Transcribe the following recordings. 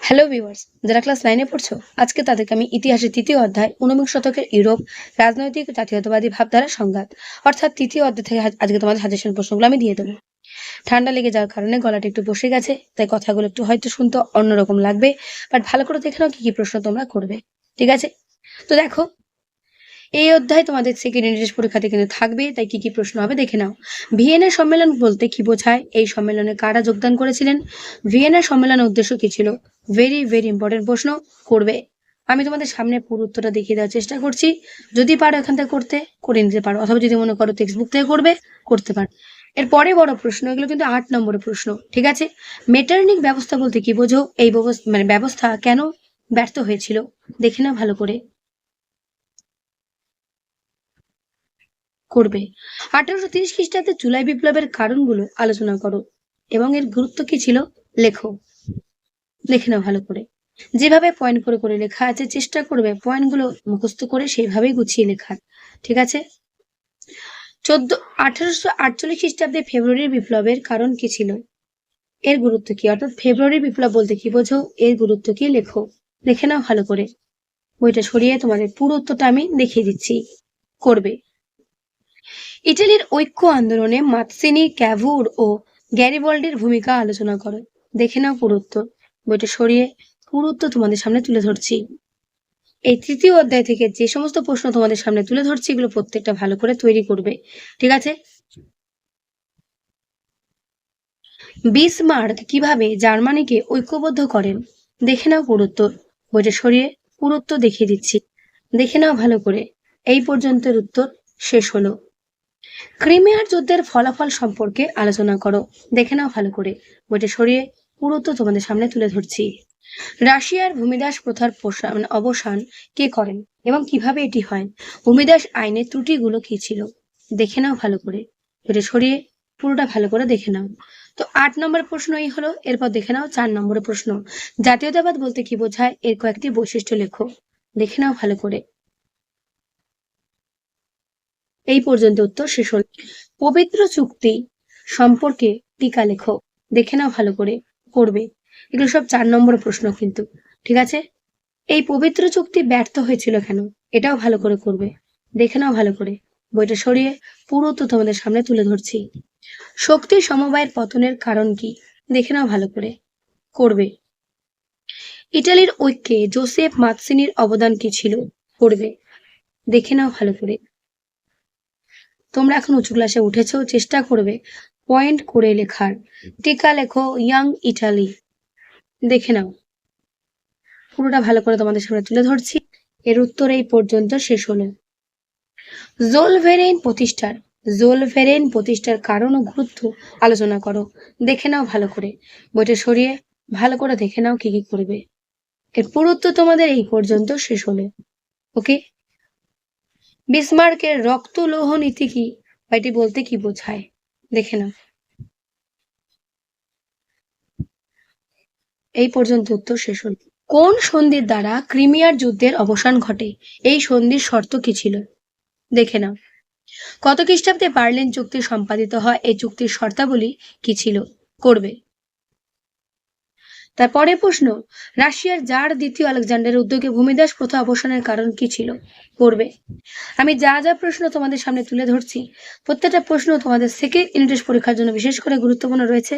Hello viewers, যারা class 9-এ পড়ছো, আজকে তাদেরকে আমি ইতিহাসের তৃতীয় অধ্যায় 19 শতকের ইউরোপ রাজনৈতিক জাতীয়তাবাদী ভাবধারার সংঘাত অর্থাৎ তৃতীয় অধ্যায় থেকে আজকে তোমাদের সাজেশন প্রশ্নগুলো আমি দিয়ে দেবো। ঠান্ডা লেগে যাওয়ার কারণে গলাটা একটু বসে গেছে, তাই কথাগুলো একটু হয়তো শুনতে অন্যরকম লাগবে, বাট ভালো করে দেখে নাও কি কি প্রশ্ন তোমরা করবে। ঠিক আছে, তো দেখো এই অধ্যায় তোমাদের সেকেন্ড ইংলিশ পরীক্ষাতে কিন্তু থাকবে, তাই কি কি প্রশ্ন হবে দেখে নাও। ভিয়েনা সম্মেলন বলতে কি বোঝায়? এই সম্মেলনে কারা যোগদান করেছিলেন? ভিয়েনা সম্মেলনের উদ্দেশ্য কি ছিল? ভেরি ভেরি ইম্পর্টেন্ট প্রশ্ন করবে। আমি তোমাদের সামনে পুরো উত্তরটা দেখিয়ে দেওয়ার চেষ্টা করছি, যদি পারো এখান থেকে করতে করে নিতে পারো, অথবা যদি মনে করো টেক্সট বুক থেকে করবে করতে পারো। এরপরে বড় প্রশ্ন, এগুলো কিন্তু 8 নম্বরের প্রশ্ন। ঠিক আছে, মেটারনিক ব্যবস্থা বলতে কি বোঝো? এই ব্যবস্থা কেন ব্যর্থ হয়েছিল দেখে না ভালো করে করবে। 1830 খ্রিস্টাব্দে জুলাই বিপ্লবের কারণগুলো আলোচনা করো এবং এর গুরুত্ব কি ছিল লেখো। লিখে নাও ভালো করে, যেভাবে পয়েন্ট করে করে লেখা আছে চেষ্টা করবে পয়েন্টগুলো মুখস্থ করে সেইভাবেই গুছিয়ে লেখার। ঠিক আছে, 1848 খ্রিস্টাব্দে ফেব্রুয়ারির বিপ্লবের কারণ কি ছিল? এর গুরুত্ব কি? অর্থাৎ ফেব্রুয়ারি বিপ্লব বলতে কি বোঝো? এর গুরুত্ব কি লেখো। লিখে নাও ভালো করে, বইটা সরিয়ে তোমাদের পুরো উত্তরটা আমি দেখিয়ে দিচ্ছি, করবে। ইটালির ঐক্য আন্দোলনে মাতসিনি, ক্যাভুর ও গ্যারিবল্ডির ভূমিকা আলোচনা করো। দেখে নাও পুরো উত্তর, বইটা সরিয়ে পুরো উত্তর তোমাদের সামনে তুলে ধরছি। এই তৃতীয় অধ্যায় থেকে যে সমস্ত প্রশ্ন তোমাদের সামনে তুলে ধরছি এগুলো প্রত্যেকটা ভালো করে তৈরি করবে। ঠিক আছে, বিসমার্ক কিভাবে জার্মানিকে ঐক্যবদ্ধ করেন? দেখে নাও পুরো উত্তর, বইটা সরিয়ে পুরো উত্তর দেখিয়ে দিচ্ছি, দেখে নাও ভালো করে। এই পর্যন্তের উত্তর শেষ হলো। ক্রিমিয়ার যুদ্ধের ফলাফল সম্পর্কে আলোচনা করো। দেখে নাও ভালো করে, বইটা সরিয়ে পুরো তো তোমাদের সামনে তুলে ধরছি। রাশিয়ার ভূমিদাস প্রথার অবসান কে করেন এবং কিভাবে এটি হয়? ভূমিদাস আইনের ত্রুটিগুলো কি ছিল? দেখে নাও ভালো করে, বইটা সরিয়ে পুরোটা ভালো করে দেখে নাও। তো 8 নম্বর প্রশ্ন এই হলো। এরপর দেখে নাও 4 নম্বরের প্রশ্ন, জাতীয়তাবাদ বলতে কি বোঝায়? এর কয়েকটি বৈশিষ্ট্য লেখো। দেখে নাও ভালো করে, এই পর্যন্ত উত্তর শেষ হল। পবিত্র চুক্তি সম্পর্কে টিকা লেখো। দেখে নাও ভালো করে, করবে। এগুলো সব 4 নম্বরের প্রশ্ন কিন্তু। ঠিক আছে, এই পবিত্র চুক্তি ব্যর্থ হয়েছিল কেন? এটাও ভালো করে করবে। দেখে নাও ভালো করে, বইটা সরিয়ে পুরো তো তোমাদের সামনে তুলে ধরছি। শক্তি সমবায়ের পতনের কারণ কি? দেখে নাও ভালো করে, করবে। ইটালির ঐক্যে জোসেফ মাতসিনির অবদান কি ছিল? করবে। দেখে নাও ভালো করে। তোমরা এখন উঁচু ক্লাসে উঠেছো, চেষ্টা করবে পয়েন্ট করে লেখার। টিকা লেখো ইয়াং ইটালি। দেখে নাও পুরোটা ভালো করে তোমাদের সামনে তুলে ধরছি। এর উত্তর এই পর্যন্ত শেষ হলো। জোলভেরেন প্রতিষ্ঠার কারণ ও গুরুত্ব আলোচনা করো। দেখে নাও ভালো করে, বইটা সরিয়ে ভালো করে দেখে নাও কি কি করবে। এর পুরো উত্তর তোমাদের এই পর্যন্ত শেষ হলো। ওকে, বিসমার্কের রক্ত লৌহ নীতি কি? এটি বলতে কি বোঝায়? দেখে নাও, এই পর্যন্ত উত্তর শেষ হল। কোন সন্ধির দ্বারা ক্রিমিয়ার যুদ্ধের অবসান ঘটে? এই সন্ধির শর্ত কি ছিল? দেখে নাও। কত খ্রিস্টাব্দে বার্লিন চুক্তি সম্পাদিত হয়? এই চুক্তির শর্তাবলী কি ছিল? করবে। তারপরে প্রশ্ন, রাশিয়ার জার দ্বিতীয় আলেকজান্ডারের উদ্যোগে ভূমিদাস প্রথা অবসানের কারণ কি ছিল? করবে। আমি যা যা প্রশ্ন তোমাদের সামনে তুলে ধরছি প্রত্যেকটা প্রশ্ন তোমাদের সেকেন্ড ইংলিশ পরীক্ষার জন্য বিশেষ করে গুরুত্বপূর্ণ রয়েছে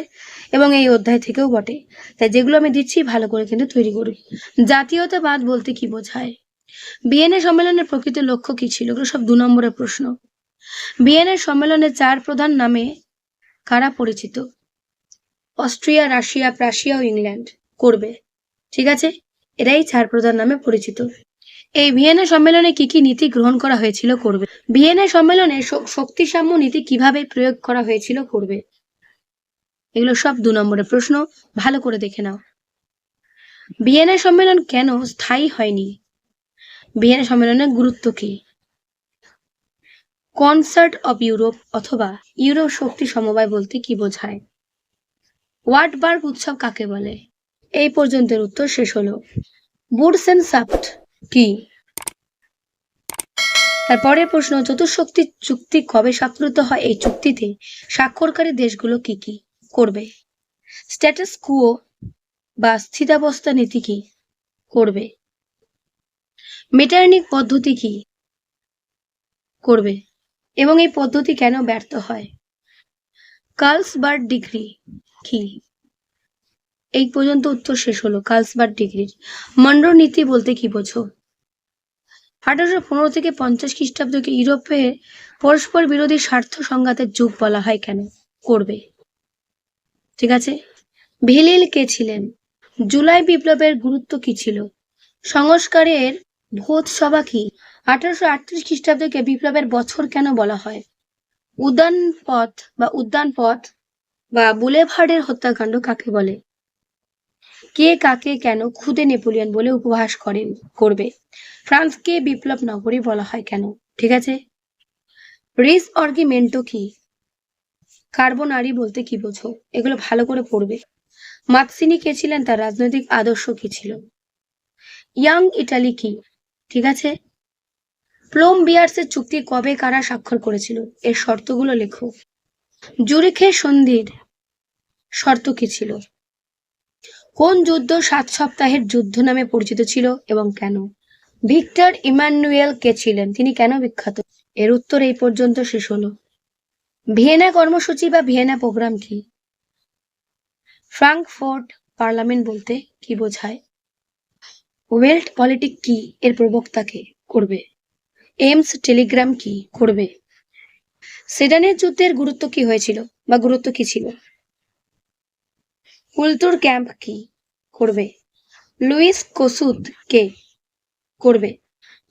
এবং এই অধ্যায় থেকেও বটে, তাই যেগুলো আমি দিচ্ছি ভালো করে কিন্তু তৈরি করবে। জাতীয়তাবাদ বলতে কি বোঝায়? ভিয়েনা সম্মেলনের প্রকৃত লক্ষ্য কি ছিল? এগুলো সব 2 নম্বরের প্রশ্ন। ভিয়েনা সম্মেলনের 4 প্রধান নামে কারা পরিচিত? অস্ট্রিয়া, রাশিয়া, প্রাশিয়া ও ইংল্যান্ড। করবে। ঠিক আছে, এরাই 4 প্রধান নামে পরিচিত। এই ভিয়েনা সম্মেলনে কি কি নীতি গ্রহণ করা হয়েছিল? করবে। ভিয়েনা সম্মেলনে শক্তিসাম্য নীতি কিভাবে প্রয়োগ করা হয়েছিল? করবে। এগুলো সব 2 নম্বরের প্রশ্ন, ভালো করে দেখে নাও। ভিয়েনা সম্মেলন কেন স্থায়ী হয়নি? ভিয়েনা সম্মেলনের গুরুত্ব কি? কনসার্ট অফ ইউরোপ অথবা ইউরো শক্তি সমবায় বলতে কি বোঝায়? ওয়ার্টবার্গ উৎসব কাকে বলে? এই পর্যন্তের উত্তর শেষ হলো। বুডসেনসাফট কি? তারপরের প্রশ্ন, চতুর্শক্তি চুক্তি কবে স্বাক্ষরিত হয়? এই চুক্তিতে স্বাক্ষরকারী দেশগুলো কি কি? করবে। স্ট্যাটাস কুও বা স্থিতাবস্থা নীতি কি? করবে। মেটার্নিক পদ্ধতি কি? করবে। এবং এই পদ্ধতি কেন ব্যর্থ হয়? কার্লসবার্গ ডিগ্রি কি? এই পর্যন্ত উত্তর শেষ হলো কার্লসবার্গ ডিগ্রির। মনরো নীতি বলতে কি বোঝো? 1815 থেকে 50 খ্রিস্টাব্দকে ইউরোপে পরস্পর বিরোধী স্বার্থ সংঘাতের যুগ বলা হয় কেন? করবে। ঠিক আছে। ভিলিল কে ছিলেন? জুলাই বিপ্লবের গুরুত্ব কি ছিল? সংস্কারের ভোজ সভা কি? 1838 খ্রিস্টাব্দকে বিপ্লবের বছর কেন বলা হয়? উদ্যান পথ বা বুলেভার্ডের হত্যাকাণ্ড কাকে বলে? কে কাকে কেন খুদে নেপোলিয়ন বলে উপহাস করবে? ফ্রান্সকে বিপ্লব নগরী বলা হয় কেন? ঠিক আছে। রিস অর্গিমেন্টো কি? কার্বোনারি বলতে কি বোঝো? এগুলো ভালো করে পড়বে। মাৎসিনি কে ছিলেন? তার রাজনৈতিক আদর্শ কি ছিল? ইয়াং ইটালি কি? ঠিক আছে। প্লোমবিয়ার্সের চুক্তি কবে কারা স্বাক্ষর করেছিল? এর শর্তগুলো লেখো। জুরিখের সন্ধির শর্ত কি ছিল? কোন যুদ্ধ 7 সপ্তাহের যুদ্ধ নামে পরিচিত ছিল এবং কেন? ভিক্টর ইমানুয়েল কে ছিলেন? তিনি কেন বিখ্যাত? এর উত্তর এই পর্যন্ত শেষ হলো। ভিয়েনা কর্মসূচি বা ভিয়েনা প্রোগ্রাম কি? ফ্রাঙ্কফুর্ট পার্লামেন্ট বলতে কি বোঝায়? ওয়েল্ট পলিটিক কি? এর প্রবক্তা কে? করবে। এমস টেলিগ্রাম কি? করবে। সেডানের যুদ্ধের গুরুত্ব কি হয়েছিল বা গুরুত্ব কি ছিল? কুলতুর ক্যাম্প কি? করবে। লুইস কোসুত কে? করবে।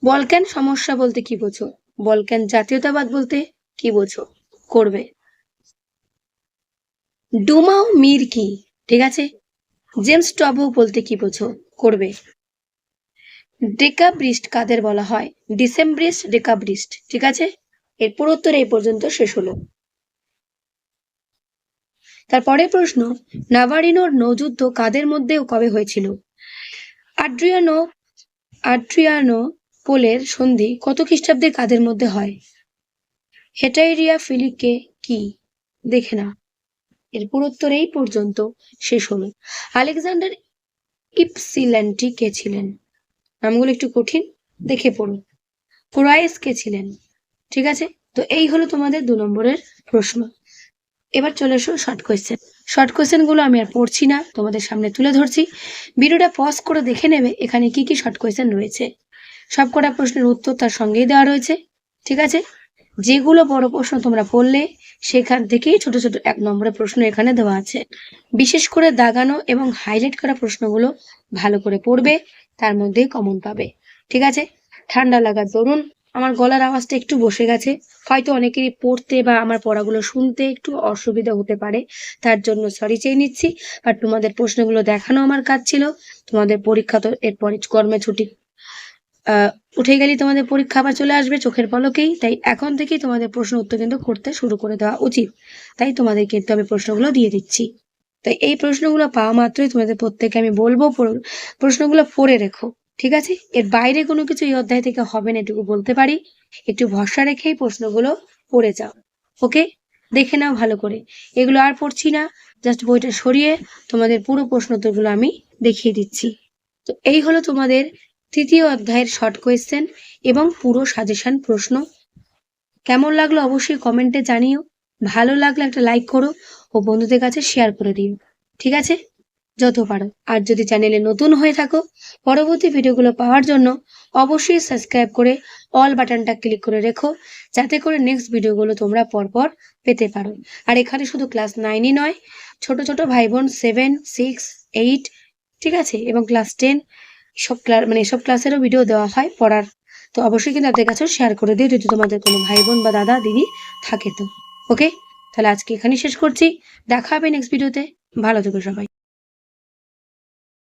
বলকান সমস্যা বলতে কি বোঝো? বলকান জাতীয়তাবাদ বলতে কি বোঝো? করবে। ডুমাও মির কি? ঠিক আছে। জেমস টবো বলতে কি বোঝো? করবে। ডেকাব্রিস্ট কাদের বলা হয়? ডিসেম্ব্রিস্ট, ডেকাব্রিস্ট। ঠিক আছে। এর পুরোত্তর এই পর্যন্ত শেষ হলো। তারপরে প্রশ্ন, নাভারিনোর নৌযুদ্ধ কাদের মধ্যে ও কবে হয়েছিল? আড্রিয়ানো পোলের সন্ধি কত খ্রিস্টাব্দে কাদের মধ্যে হয়? হেটাইরিয়া ফিলিকে কি? দেখে না। এর পুরোত্তর এই পর্যন্ত শেষ হলো। আলেকজান্ডার ইপসিল্যান্টি কে ছিলেন? নামগুলো একটু কঠিন, দেখে পড়ুন। কুরাইস কে ছিলেন? ঠিক আছে। তো এই হলো তোমাদের 2 নম্বরের প্রশ্ন। এবার চলে এসো শর্ট কোয়েশ্চেন। শর্ট কোয়েশ্চেন গুলো আমি আর পড়ছি না, তোমাদের সামনে তুলে ধরছি। ভিডিওটা পজ করে দেখে নেবে এখানে কি কি শর্ট কোয়েশ্চেন রয়েছে। সবকটা প্রশ্নের উত্তর তার সঙ্গেই দেওয়া রয়েছে। ঠিক আছে। যেগুলো বড় প্রশ্ন তোমরা পড়লে সেখান থেকেই ছোট ছোট 1 নম্বরের প্রশ্ন এখানে দেওয়া আছে। বিশেষ করে দাগানো এবং হাইলাইট করা প্রশ্নগুলো ভালো করে পড়বে, তার মধ্যেই কমন পাবে। ঠিক আছে। ঠান্ডা লাগার দরুন আমার গলার আওয়াজটা একটু বসে গেছে, হয়তো অনেকেরই পড়তে বা আমার পড়াগুলো শুনতে একটু অসুবিধা হতে পারে, তার জন্য সরি চেয়ে নিচ্ছি। আর তোমাদের প্রশ্নগুলো দেখানো আমার কাজ ছিল। তোমাদের পরীক্ষা তো এরপরে গরমে ছুটি উঠে গেলেই তোমাদের পরীক্ষা আবার চলে আসবে চোখের পলকেই, তাই এখন থেকেই তোমাদের প্রশ্ন উত্তর কিন্তু করতে শুরু করে দেওয়া উচিত। তাই তোমাদের কিন্তু আমি প্রশ্নগুলো দিয়ে দিচ্ছি। তাই এই প্রশ্নগুলো পাওয়া মাত্রই তোমাদের প্রত্যেককে আমি বলবো প্রশ্নগুলো পড়ে রেখো। ঠিক আছে। এর বাইরে কোনো কিছু এই অধ্যায় থেকে হবে না, এটুকু বলতে পারি। একটু ভরসা রেখেই প্রশ্নগুলো পড়ে যাও। ওকে, দেখে নাও ভালো করে। এগুলো আর পড়ছি না, জাস্ট বইটা সরিয়ে তোমাদের পুরো প্রশ্ন উত্তরগুলো আমি দেখিয়ে দিচ্ছি। তো এই হলো তোমাদের 3য় অধ্যায়ের শর্ট কোয়েশ্চেন এবং পুরো সাজেশন প্রশ্ন। কেমন লাগলো অবশ্যই কমেন্টে জানিও। ভালো লাগলে একটা লাইক করো ও বন্ধুদের কাছে শেয়ার করে দিও। ঠিক আছে, যত পারো। আর যদি চ্যানেলে নতুন হয়ে থাকো, পরবর্তী ভিডিওগুলো পাওয়ার জন্য অবশ্যই সাবস্ক্রাইব করে অল বাটনটা ক্লিক করে রেখো, যাতে করে নেক্সট ভিডিওগুলো তোমরা পরপর পেতে পারো। আর এখানে শুধু ক্লাস 9ই নয়, ছোট ছোট ভাই বোন 7, 6, 8, ঠিক আছে, এবং ক্লাস 10 এসব ক্লাসেরও ভিডিও দেওয়া হয় পড়ার। তো অবশ্যই কিন্তু তাদের কাছেও শেয়ার করে দিও যদি তোমাদের কোনো ভাই বোন বা দাদা দিদি থাকে তো। ওকে, তাহলে আজকে এখানেই শেষ করছি। দেখা হবে নেক্সট ভিডিওতে। ভালো থেকো সবাই।